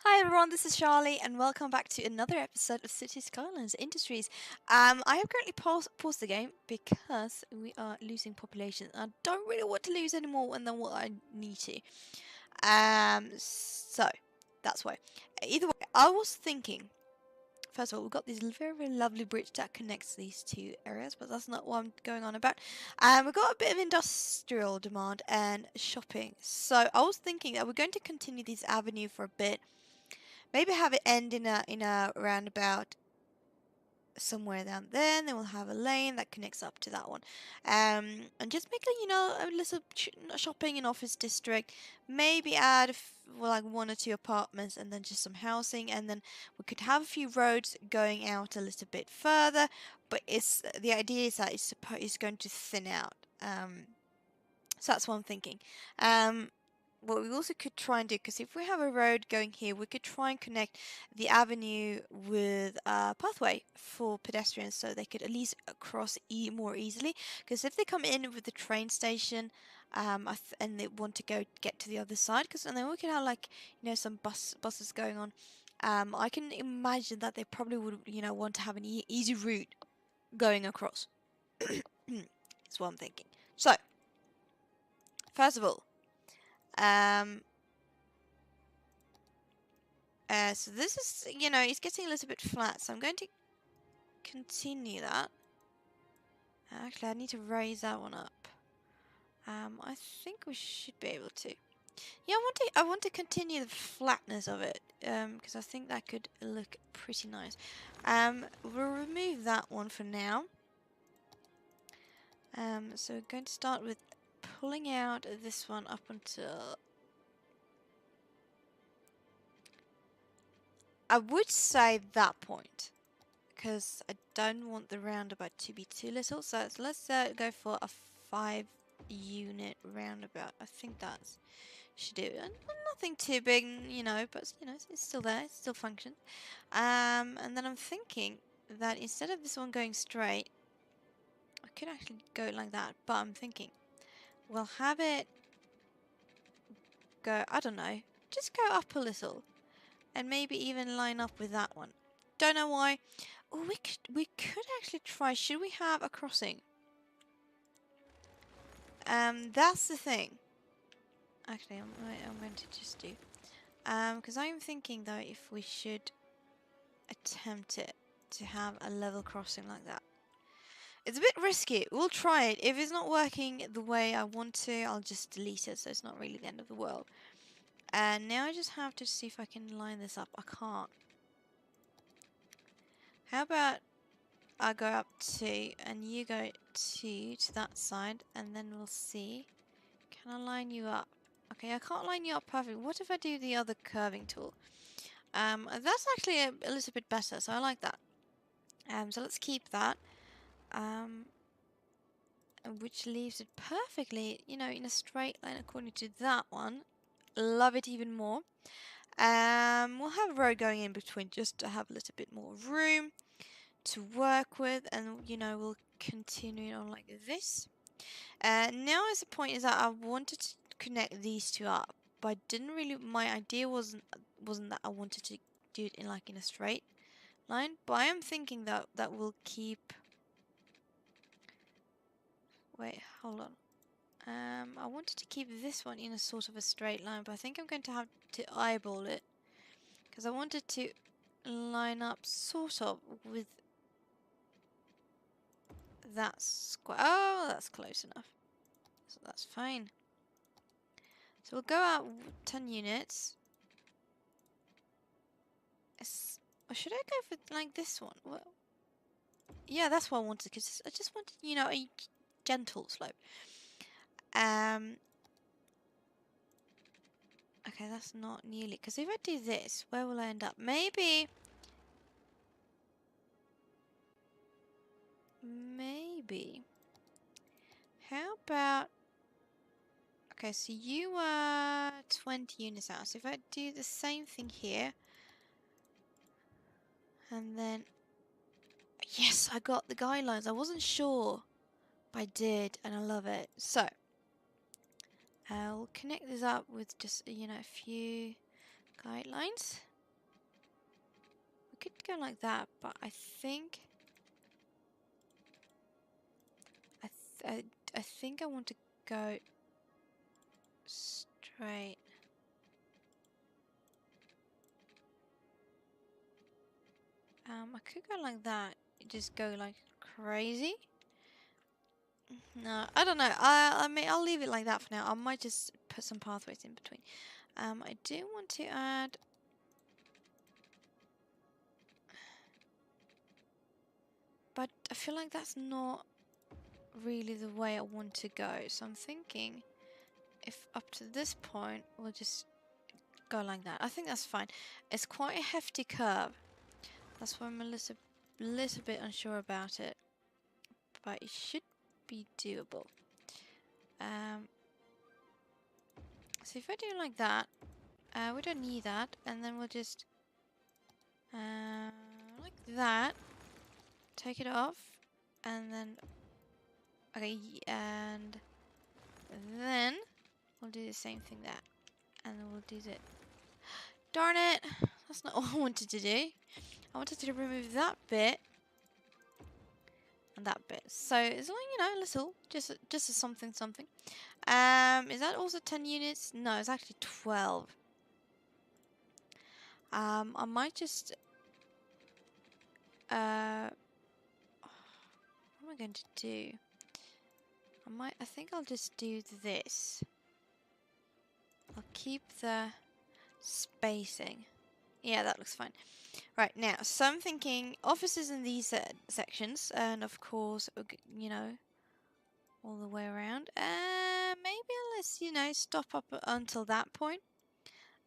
Hi everyone, this is Charley, and welcome back to another episode of City Skylines Industries. I have currently paused the game because we are losing population. I don't really want to lose any more than what I need to. So that's why. Either way, I was thinking. First of all, we've got this very lovely bridge that connects these two areas, but that's not what I'm going on about. We've got a bit of industrial demand and shopping. So I was thinking that we're going to continue this avenue for a bit. Maybe have it end in a roundabout somewhere down there, and then we'll have a lane that connects up to that one. And just make a little shopping and office district. Maybe add like one or two apartments, and then just some housing, and then we could have a few roads going out a little bit further. But the idea is that it's going to thin out. So that's what I'm thinking. What we also could try and do, because if we have a road going here, we could try and connect the avenue with a pathway for pedestrians so they could at least cross more easily. Because if they come in with the train station and they want to get to the other side, and then we could have some buses going on. I can imagine that they probably would want to have an easy route going across. That's what I'm thinking. So first of all, so this is, it's getting a little bit flat, so I'm going to continue that. Actually, I need to raise that one up. I think we should be able to. Yeah, I want to continue the flatness of it, because I think that could look pretty nice. We'll remove that one for now. So we're going to start with pulling out this one up until... I would say that point, because I don't want the roundabout to be too little. So let's go for a 5-unit roundabout. I think that should do it. Nothing too big, but it's still there. It still functions. And then I'm thinking that instead of this one going straight, I could actually go like that. But I'm thinking we'll have it go, I don't know, just go up a little, and maybe even line up with that one. Don't know why. Oh, we could actually try. Should we have a crossing? That's the thing. Actually, I'm going to just do. Because I'm thinking though, if we should attempt it to have a level crossing like that. It's a bit risky. We'll try it. If it's not working the way I want to, I'll just delete it. So it's not really the end of the world. And now I just have to see if I can line this up. I can't. How about I go up 2 and you go 2 to that side, and then we'll see. Can I line you up? Okay, I can't line you up perfectly. What if I do the other curving tool? That's actually a little bit better, so I like that. So let's keep that. Which leaves it perfectly, in a straight line according to that one. Love it even more. We'll have a road going in between just to have a little bit more room to work with, and we'll continue on like this. Now is the point is that I wanted to connect these two up, but I didn't really. My idea wasn't that I wanted to do it in a straight line, but I am thinking that we'll keep. Wait, hold on. I wanted to keep this one in a sort of a straight line, but I think I'm going to have to eyeball it, because I wanted to line up sort of with that square. Oh, that's close enough. So that's fine. So we'll go out 10 units. Or should I go for like this one? Well, yeah, that's what I wanted, because I just wanted, a gentle slope. Okay, that's not nearly, because if I do this, where will I end up? Maybe. How about... Okay, so you are 20 units out. So if I do the same thing here, and then... Yes, I got the guidelines. I wasn't sure, but I did, and I love it. So, I'll connect this up with just, a few guidelines. could go like that, but I think I think I want to go straight. I could go like that. Just go like crazy. No, I don't know. I mean, I'll leave it like that for now. I might just put some pathways in between. I do want to add. But I feel like that's not really the way I want to go. So I'm thinking if up to this point, we'll just go like that. I think that's fine. It's quite a hefty curve. That's why I'm a little bit unsure about it. But it should be doable. So if I do like that, we don't need that. And then we'll just, like that. Take it off. And then, okay, and then we'll do the same thing there. And then we'll do it. Darn it! That's not what I wanted to do. I wanted to remove that bit. And that bit. So it's like, you know, a little. Just a something. Is that also 10 units? No, it's actually 12. I might just... what am I going to do? I think I'll just do this. I'll keep the spacing. Yeah, that looks fine. Right, now, so I'm thinking offices in these sections, and of course, you know, all the way around. Maybe let's, you know, stop up until that point.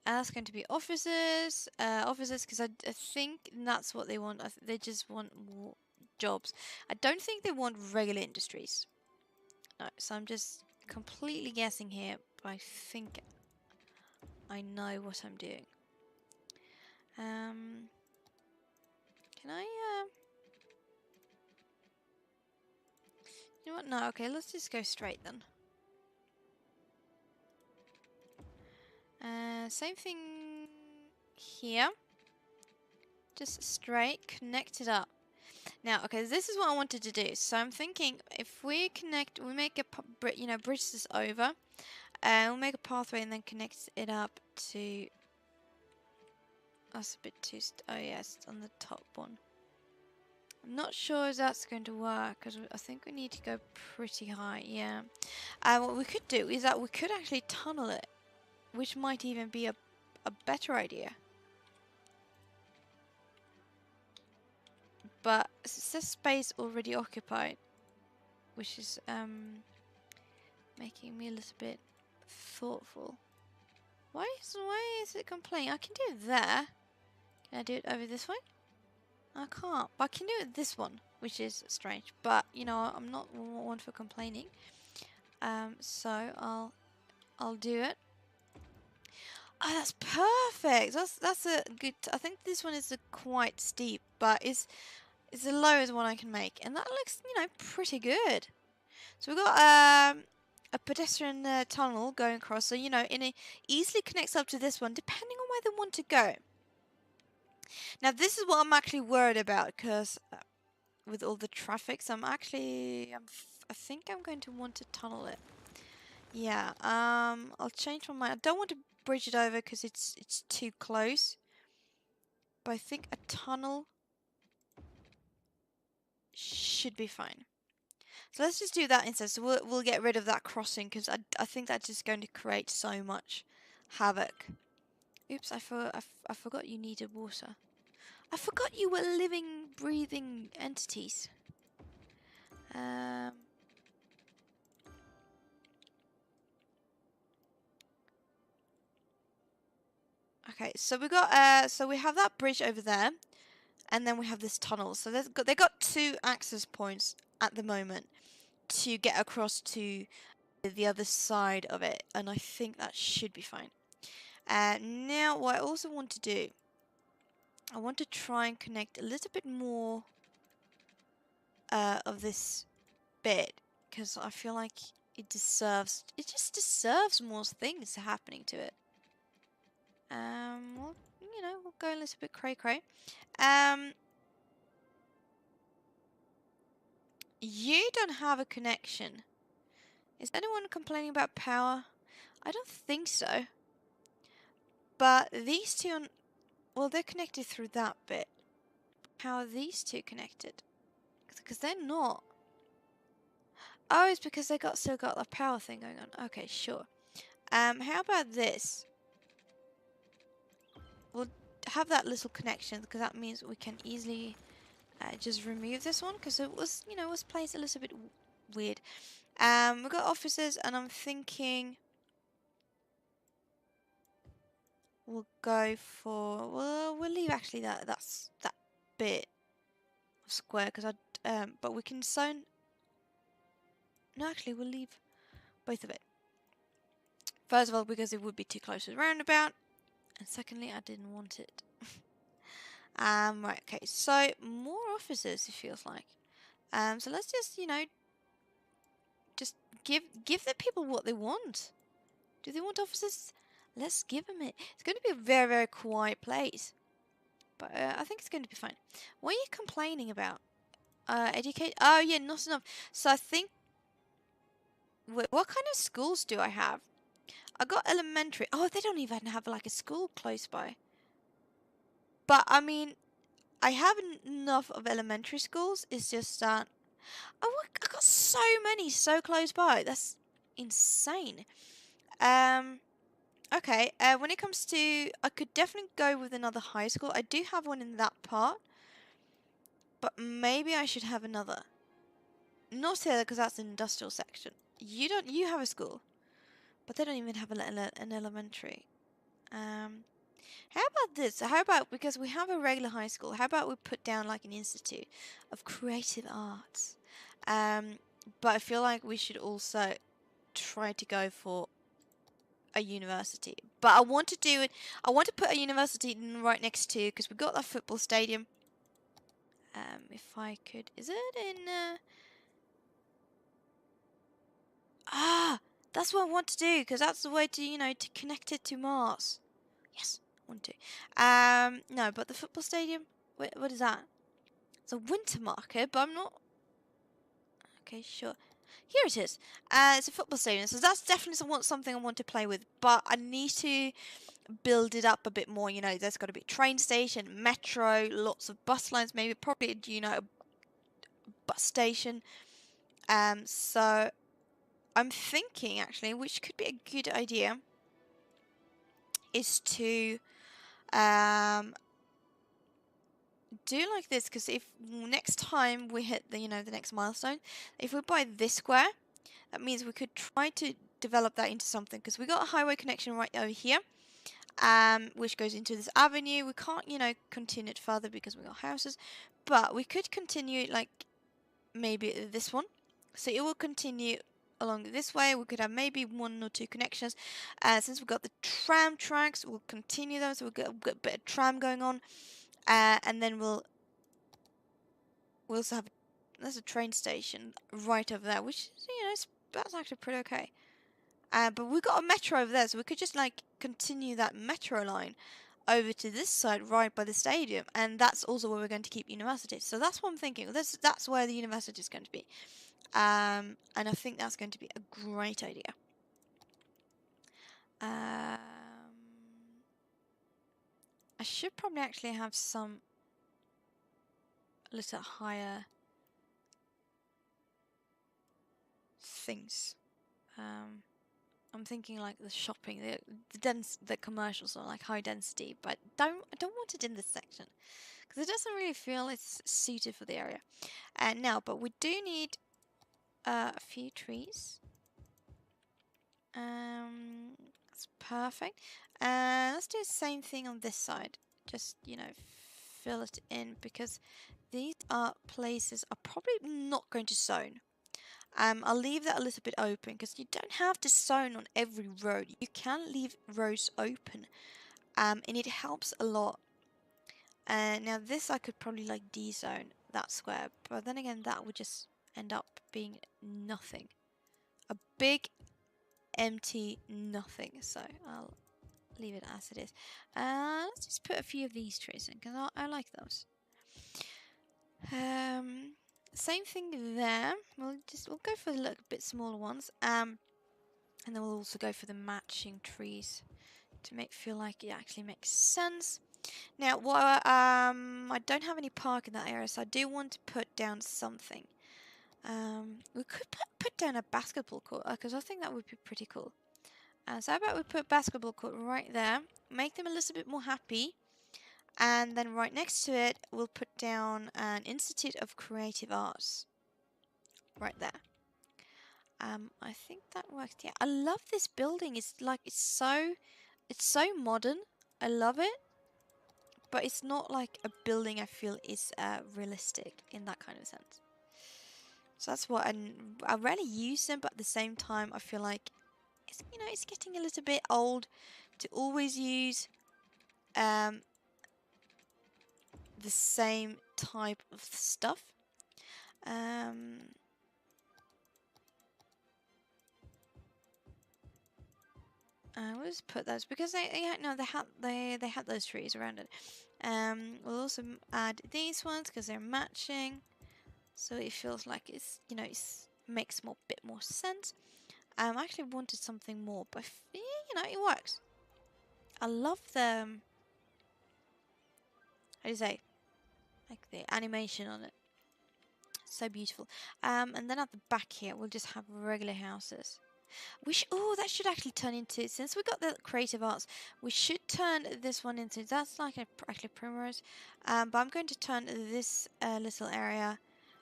That's going to be offices, because I think that's what they want. They just want more jobs. I don't think they want regular industries. No, so I'm just completely guessing here, but I think I know what I'm doing. Can I, you know what? No, okay, let's just go straight then. Same thing here. Just straight, connect it up. Now, okay, this is what I wanted to do. So I'm thinking if we connect, we make a, you know, bridge this over, and we'll make a pathway and then connect it up to. That's a bit too. Oh yes, it's on the top one. I'm not sure if that's going to work because I think we need to go pretty high. Yeah. What we could do is that we could actually tunnel it, which might even be a better idea. But it says space already occupied, which is making me a little bit thoughtful. Why is it complaining? I can do it there. Can I do it over this way? I can't. But I can do it this one, which is strange. But you know, I'm not one for complaining. So I'll do it. Oh, that's perfect. That's a good. I think this one is quite steep, but it's the lowest one I can make, and that looks, you know, pretty good. So we've got a pedestrian tunnel going across, so you know, it easily connects up to this one, depending on where they want to go. Now, this is what I'm actually worried about, because with all the traffic, so I think I'm going to want to tunnel it. Yeah, I'll change my mind. I don't want to bridge it over because it's too close. But I think a tunnel should be fine. So let's just do that instead. So we'll get rid of that crossing because I think that's just going to create so much havoc. Oops, I forgot you needed water. I forgot you were living, breathing entities. Okay, so we got so we have that bridge over there, and then we have this tunnel. So they got 2 access points at the moment to get across to the other side of it, and I think that should be fine. Now, what I also want to do, I want to try and connect a little bit more of this bit, because I feel like it just deserves more things happening to it. Well, you know, we'll going a little bit cray-cray. You don't have a connection. Is anyone complaining about power? I don't think so. But these two on... Well, they're connected through that bit. How are these two connected? Because they're not. Oh, it's because they still got the power thing going on. Okay, sure. How about this? We'll have that little connection because that means we can easily just remove this one because it was, you know, was placed a little bit weird. We've got officers, and I'm thinking we'll go for... Well, we'll leave actually that bit of square because but we can zone... No, actually, we'll leave both of it. First of all, because it would be too close to the roundabout, and secondly, I didn't want it. Right, okay, so more officers, it feels like. So let's just, you know, just give the people what they want. Do they want officers? Let's give them it. It's going to be a very, very quiet place. But I think it's going to be fine. What are you complaining about? Educate... Oh, yeah, not enough. So I think... Wait, what kind of schools do I have? I got elementary. Oh, they don't even have like a school close by. But, I mean, I have enough of elementary schools. It's just that... Oh, I got so many so close by. That's insane. Okay, when it comes to... I could definitely go with another high school. I do have one in that part. But maybe I should have another. Not here, because that's an industrial section. You have a school. But they don't even have an elementary. How about this? How about, because we have a regular high school, how about we put down like an institute of creative arts? But I feel like we should also try to go for a university. But I want to do it, I want to put a university right next to, because we've got that football stadium. If I could, is it in, that's what I want to do, because that's the way to, you know, to connect it to Mars. Yes, I want to. No, but the football stadium, what is that? It's a winter market, but I'm not... Okay, sure. Here it is. It's a football stadium, so that's definitely something I want to play with, but I need to build it up a bit more. You know, there's got to be a train station, metro, lots of bus lines, maybe probably, you know, a bus station. So I'm thinking actually, which could be a good idea, is to do like this, because if next time we hit the, you know, the next milestone, if we buy this square, that means we could try to develop that into something, because we got a highway connection right over here, which goes into this avenue. We can't, you know, continue it further because we got houses, but we could continue like maybe this one, so it will continue along this way. We could have maybe 1 or 2 connections. Since we've got the tram tracks, we'll continue them, so we'll get a bit of tram going on, and then we'll also have... There's a train station right over there, which, you know, that's actually pretty okay. But we've got a metro over there, so we could just like continue that metro line over to this side right by the stadium, and that's also where we're going to keep universities. So that's what I'm thinking. That's where the university is going to be, and I think that's going to be a great idea. I should probably actually have some a little higher things. I'm thinking like the shopping, the commercials are like high density, but I don't want it in this section because it doesn't really feel it's suited for the area. And now, but we do need a few trees. That's perfect. Let's do the same thing on this side. Just, you know, fill it in, because these are places I'm probably not going to zone. I'll leave that a little bit open, because you don't have to zone on every road. You can leave roads open, and it helps a lot. Now this I could probably like de-zone that square, but then again that would just end up being nothing. A big empty nothing. So I'll leave it as it is. Let's just put a few of these trees in, because I like those. Same thing there. We'll go for the little bit smaller ones. And then we'll also go for the matching trees to feel like it actually makes sense. Now, I don't have any park in that area, so I do want to put down something. We could put down a basketball court, because I think that would be pretty cool. So how about we put basketball court right there, make them a little bit more happy, and then right next to it, we'll put down an Institute of Creative Arts. Right there. I think that works. Yeah, I love this building. It's so modern. I love it. But it's not like a building I feel is realistic in that kind of sense. So that's what I rarely use them, but at the same time I feel like it's getting a little bit old to always use the same type of stuff. We'll just put those because they had those trees around it. We'll also add these ones because they're matching, so it feels like it makes bit more sense. I actually wanted something more, but it works. I love the how do you say, like the animation on it. So beautiful. And then at the back here, we'll just have regular houses. That should actually turn into, since we got the creative arts, we should turn this one into, that's like actually primrose. But I'm going to turn this little area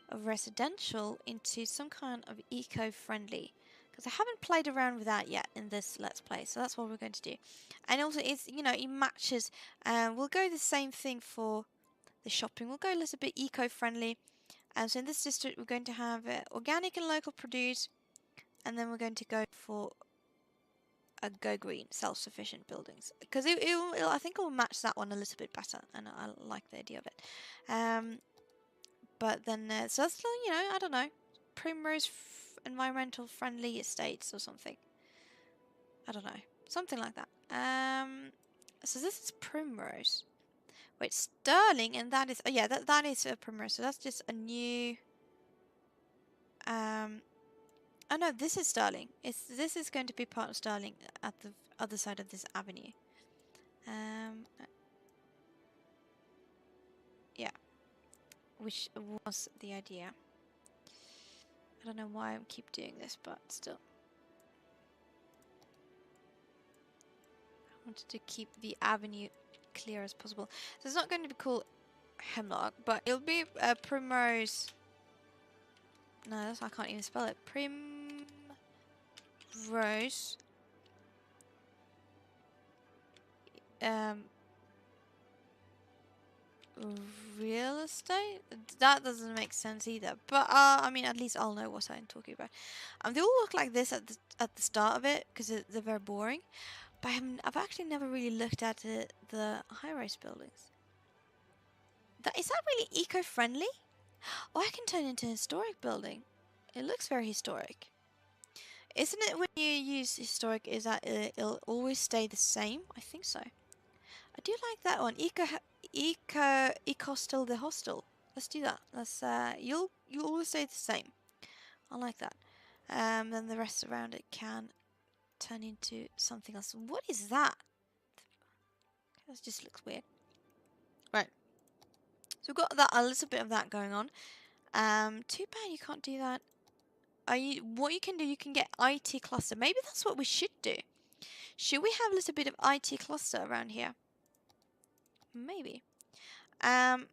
of residential into some kind of eco-friendly. Because I haven't played around with that yet in this Let's Play. So that's what we're going to do. And also, it matches. We'll go the same thing for the shopping. We'll go a little bit eco-friendly. So in this district, we're going to have organic and local produce. And then we're going to go for a go green, self-sufficient buildings, because I think it will match that one a little bit better, and I like the idea of it. But then so that's I don't know, primrose environmental friendly estates or something. I don't know, something like that. So this is primrose. Wait, sterling, and that is that is a primrose. So that's just a new. Oh no, this is Sterling. This is going to be part of Sterling at the other side of this avenue. Yeah, which was the idea. I don't know why I keep doing this, but still. I wanted to keep the avenue clear as possible. So it's not going to be called Hemlock, but it'll be Primrose. No, I can't even spell it. Primrose. Real estate? That doesn't make sense either. But I mean, at least I'll know what I'm talking about. They all look like this at the start of it because they're very boring. But I've actually never really looked at the high-rise buildings. Is that really eco-friendly? Oh, I can turn it into a historic building. It looks very historic. Isn't it when you use historic, is that it'll always stay the same? I think so. I do like that one. Ecostal the hostel. Let's do that. Let's you'll always stay the same. I like that. Then the rest around it can turn into something else. What is that? That just looks weird. Right. So we've got a little bit of that going on. Too bad you can't do that. What you can do, you can get IT cluster. Maybe that's what we should do. Should we have a little bit of IT cluster around here? Maybe. But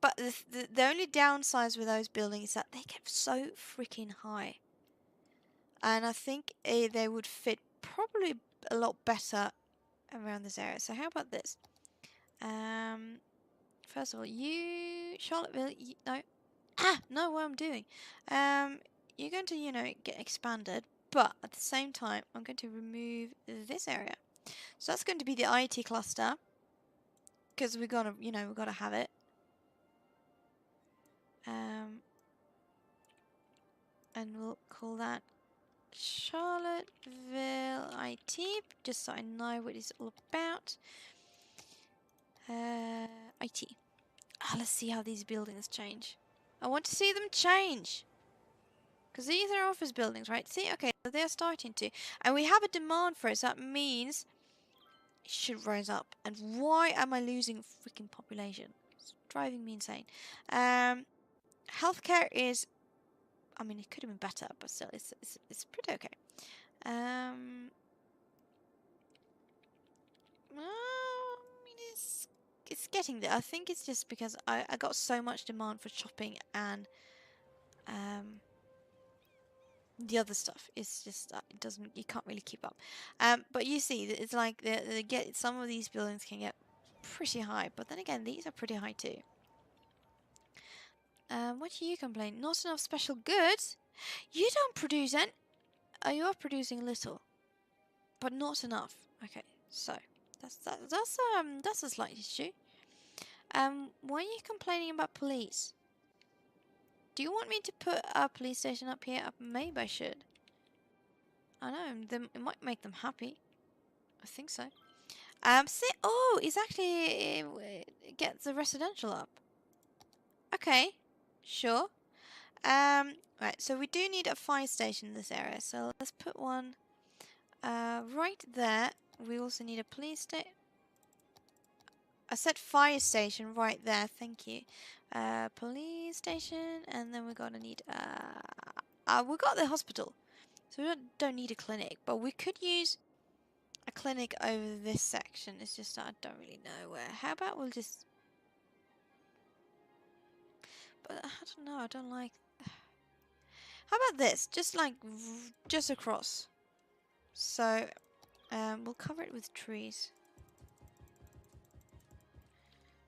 the only downside with those buildings is that they get so freaking high. And I think they would fit probably a lot better around this area. So how about this? First of all, Charlottesville, no. No, what I'm doing. You're going to, get expanded. But at the same time, I'm going to remove this area. So that's going to be the IT cluster. Because we've got to have it. And we'll call that Charlottesville IT, just so I know what it's all about. IT. Let's see how these buildings change. I want to see them change. Because these are office buildings, right? See, okay, so they're starting to. And we have a demand for it, so that means it should rise up. And why am I losing freaking population? It's driving me insane. Healthcare is, I mean, it could have been better, but still, it's pretty okay. I mean, it's getting there. I think it's just because I got so much demand for shopping and the other stuff. It's just it doesn't, you can't really keep up. But you see, it's like they get, some of these buildings can get pretty high, but then again, these are pretty high too. What do you complain? Not enough special goods. You don't produce any. You are producing little, but not enough. Okay, so that's a slight issue. Why are you complaining about police? Do you want me to put a police station up here? Maybe I should. I know, it might make them happy. I think so. See, oh, it's actually get the residential up. Okay, sure. Right, so we do need a fire station in this area, so let's put one right there. We also need a police station. I said fire station right there, thank you. Police station, and then we're gonna need we got the hospital, so we don't need a clinic, but we could use a clinic over this section. It's just that I don't really know where. How about we'll just, but I don't know, I don't like. How about this? Just like just across. So we'll cover it with trees.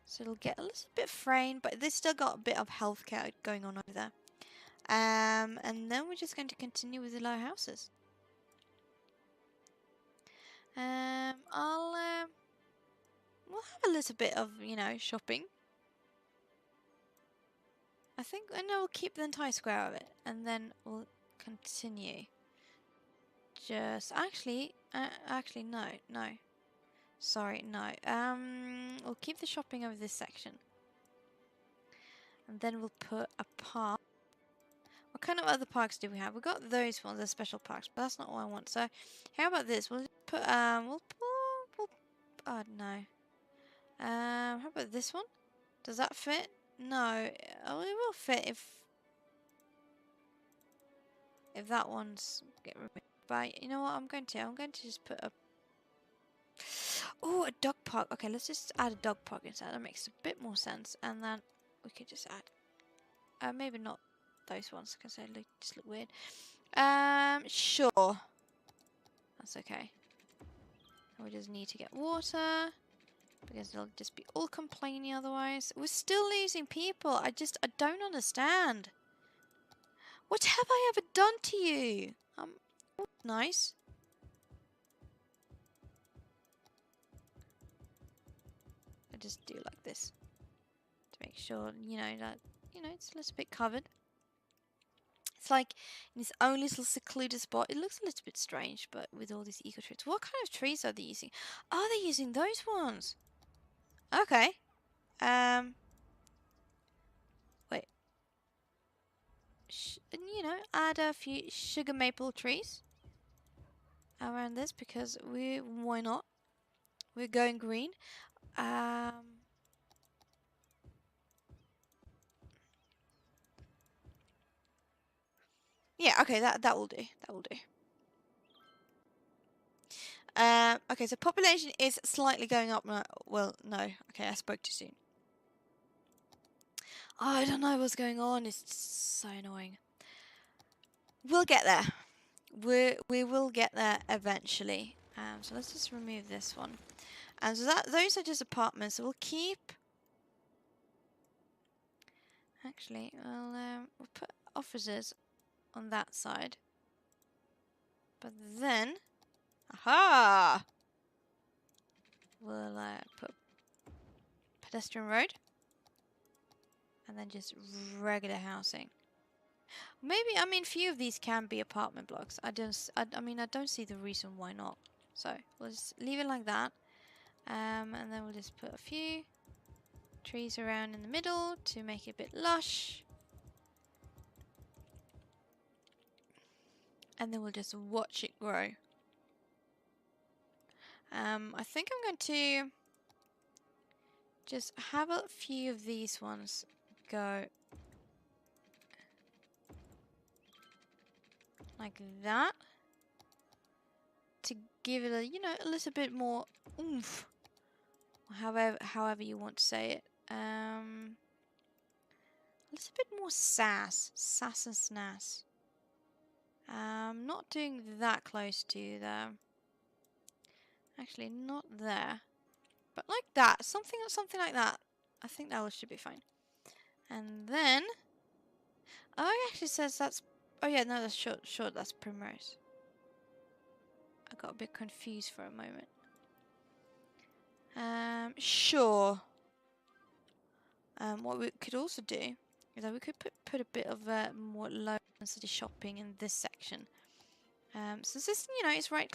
So it'll get a little bit framed, but they still got a bit of healthcare going on over there. And then we're just going to continue with the low houses. We'll have a little bit of, shopping. I think, and we'll keep the entire square of it, and then we'll continue. Just actually, no. Sorry, no. We'll keep the shopping over this section, and then we'll put a park. What kind of other parks do we have? We got those ones, the special parks, but that's not what I want. So, how about this? We'll put oh no. How about this one? Does that fit? No. Oh, it will fit if that one's get removed. But you know what? I'm going to just put a. Oh, a dog park. Okay, let's just add a dog park instead. That makes a bit more sense. And then we could just add. Maybe not those ones because they just look weird. Sure. That's okay. We just need to get water because they'll just be all complaining otherwise. We're still losing people. I don't understand. What have I ever done to you? Nice. I just do like this to make sure, that, it's a little bit covered. It's like in its own little secluded spot. It looks a little bit strange, but with all these eco trees. What kind of trees are they using? Are they using those ones? Okay. Wait. Add a few sugar maple trees around this because why not? We're going green. Yeah, okay, that will do. That will do. Okay, so population is slightly going up now. Well, no. Okay, I spoke too soon. Oh, I don't know what's going on. It's so annoying. We'll get there. We will get there eventually. So let's just remove this one. And so those are just apartments. So we'll keep. Actually, we'll put officers on that side. But then, aha! We'll put pedestrian road. And then just regular housing. Maybe, I mean, few of these can be apartment blocks. I mean, I don't see the reason why not. So we'll just leave it like that. And then we'll just put a few trees around in the middle to make it a bit lush. And then we'll just watch it grow. I think I'm going to just have a few of these ones go like that to give it a, you know, a little bit more oomph. However you want to say it. A little bit more sass and snass. Not doing that close to the. Actually, not there, but like that, something like that. I think that should be fine. And then, oh, it actually says that's. Oh yeah, no, that's short. That's primrose. I got a bit confused for a moment. Sure. What we could also do is that we could put a bit of more low density shopping in this section. Since this, you know, it's right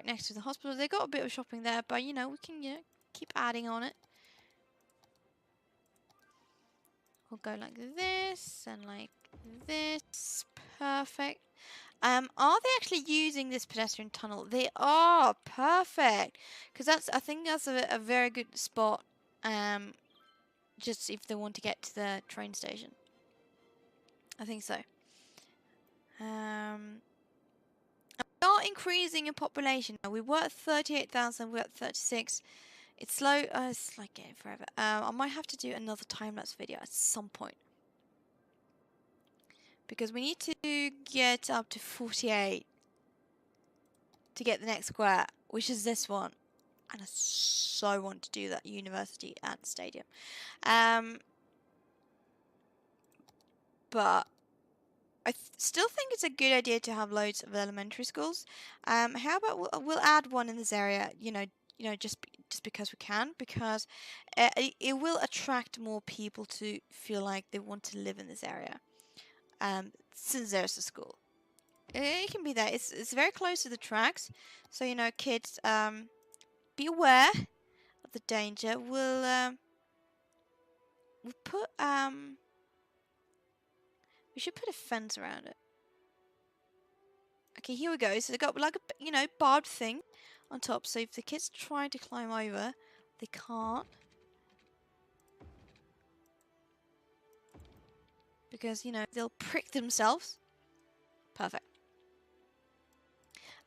next to the hospital, they got a bit of shopping there, but you know, we can, you know, keep adding on it. We'll go like this and like this. Perfect. Are they actually using this pedestrian tunnel? They are. Perfect. Because I think that's a very good spot. Just if they want to get to the train station. I think so. We are increasing in population now. We were at 38,000, we're at 36. It's slow. It's like getting forever. I might have to do another time-lapse video at some point. Because we need to get up to 48 to get the next square, which is this one. And I so want to do that university and stadium. But I still think it's a good idea to have loads of elementary schools. How about we'll add one in this area, you know, just because we can, because it will attract more people to feel like they want to live in this area. Since there's a school, it can be there. It's very close to the tracks, so you know, kids, be aware of the danger. We'll put we should put a fence around it. Okay, here we go. So they got like a, you know, barbed thing on top, so if the kids try to climb over, they can't. Because, you know, they'll prick themselves. Perfect.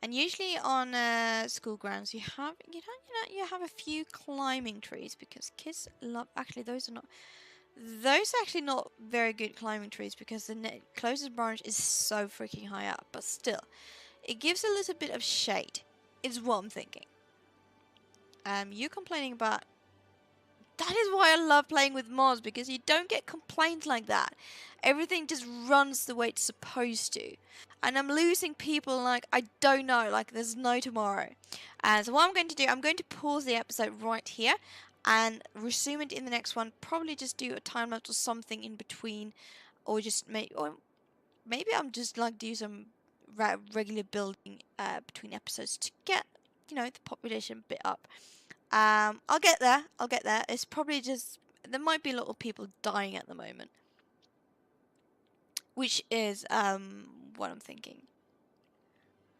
And usually on school grounds, you have a few climbing trees because kids love. Actually, those are actually not very good climbing trees because the closest branch is so freaking high up. But still, it gives a little bit of shade. Is what I'm thinking. You complaining about. That is why I love playing with mods, because you don't get complaints like that. Everything just runs the way it's supposed to. And I'm losing people like, I don't know, like there's no tomorrow. So what I'm going to do, I'm going to pause the episode right here and resume it in the next one. Probably just do a time lapse or something in between, or just maybe I'm just like do some regular building between episodes to get, you know, the population a bit up. I'll get there. It's probably just, there might be a lot of people dying at the moment. Which is, what I'm thinking.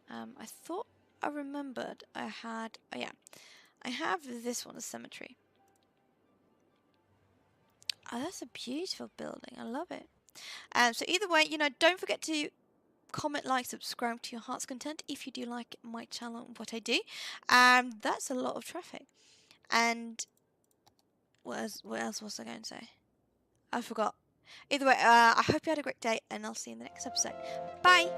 I thought I remembered I had, oh yeah. I have this one, a cemetery. Oh, that's a beautiful building. I love it. So either way, you know, don't forget to comment, like, subscribe to your heart's content if you do like my channel and what I do. That's a lot of traffic. And what else was I going to say? I forgot. Either way, I hope you had a great day, and I'll see you in the next episode. Bye!